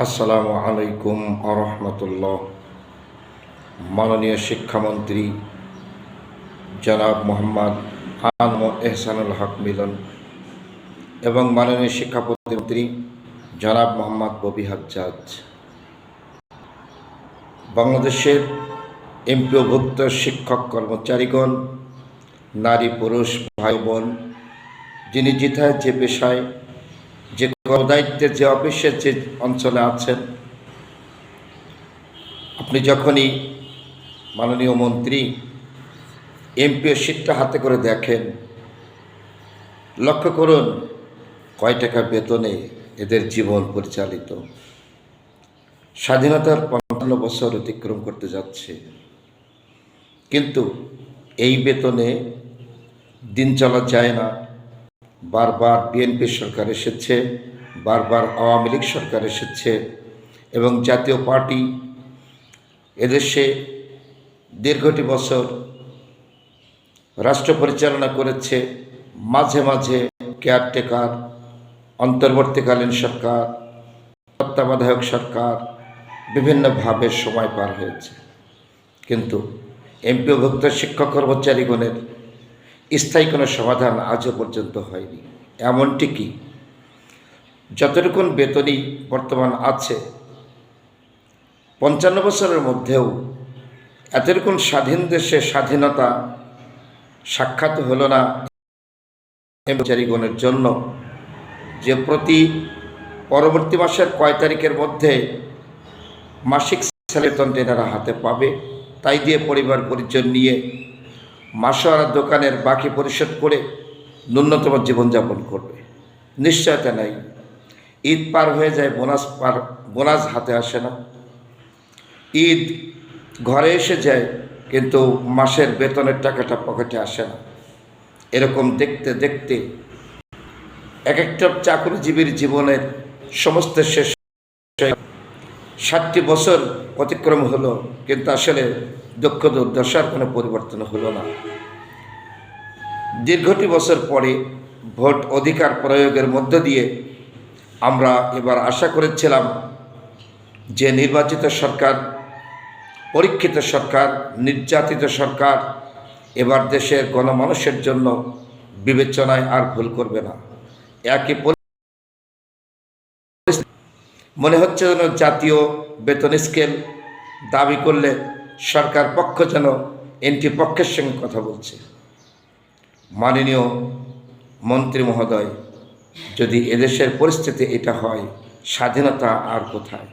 আসসালামু আলাইকুম আরহামতুল্লাহ। মাননীয় শিক্ষামন্ত্রী জনাব মোহাম্মদ আনম এহসানুল হক মিলন এবং মাননীয় শিক্ষা প্রতিমন্ত্রী জনাব মোহাম্মদ ববি হাজ্জাজ, বাংলাদেশের এমপিওভুক্ত শিক্ষক কর্মচারীগণ, নারী পুরুষ ভাই বোন, যিনি যেথায় যে পেশায় যে দায়িত্বের যে অফিসের যে অঞ্চলে আছেন, আপনি যখনই মাননীয় মন্ত্রী এমপিও সিটটা হাতে করে দেখেন, লক্ষ্য করুন কয় টাকা বেতনে এদের জীবন পরিচালিত। স্বাধীনতার ৫৫ বছর অতিক্রম করতে যাচ্ছে, কিন্তু এই বেতনে দিন চলা যায় না। বারবার বিএনপি সরকার এসেছে, বারবার আওয়ামী লীগ সরকার এসেছে এবং জাতীয় পার্টি এদেশে দীর্ঘটি বছর রাষ্ট্র পরিচালনা করেছে। মাঝে মাঝে কেয়ারটেকার, অন্তর্বর্তীকালীন সরকার, তত্ত্বাবধায়ক সরকার বিভিন্নভাবে সময় পার হয়েছে, কিন্তু এমপিওভুক্ত শিক্ষক কর্মচারীগণের স্থায়ী কোনো সমাধান আজও পর্যন্ত হয়নি। এমনটি কি যতটুকু বেতনই বর্তমান আছে, ৫৫ বছরের মধ্যেও এতটুকুন স্বাধীন দেশে স্বাধীনতা সাক্ষাৎ হলো না কর্মচারীগণের জন্য, যে প্রতি পরবর্তী মাসের কয় তারিখের মধ্যে মাসিক বেতন এনারা হাতে পাবে, তাই দিয়ে পরিবার পরিজন নিয়ে মাসোয়ারা দোকানের বাকি পরিশোধ করে ন্যূনতম জীবনযাপন করবে। নিশ্চয়তা নাই। ঈদ পার হয়ে যায়, বোনাস হাতে আসে না। ঈদ ঘরে এসে যায়, কিন্তু মাসের বেতনের টাকাটা পকেটে আসে না। এরকম দেখতে দেখতে এক একটা চাকরিজীবীর জীবনের সমস্ত শেষ 60টি বছর অতিক্রম হলো, কিন্তু আসলে দুঃখ দুর্দশার কোনো পরিবর্তন হলো না। দীর্ঘটি বছর পরে ভোট অধিকার প্রয়োগের মধ্য দিয়ে আমরা এবার আশা করেছিলাম যে নির্বাচিত সরকার, পরীক্ষিত সরকার, নির্যাতিত সরকার এবার দেশের গণমানুষের জন্য বিবেচনায় আর ভুল করবে না। একই মনে হচ্ছে যেন জাতীয় বেতন স্কেল দাবি করলে সরকার পক্ষ যেন এনটি পক্ষের সঙ্গে কথা বলছে। মাননীয় মন্ত্রী মহোদয়, যদি এদেশের পরিস্থিতি এটা হয়, স্বাধীনতা আর কোথায়?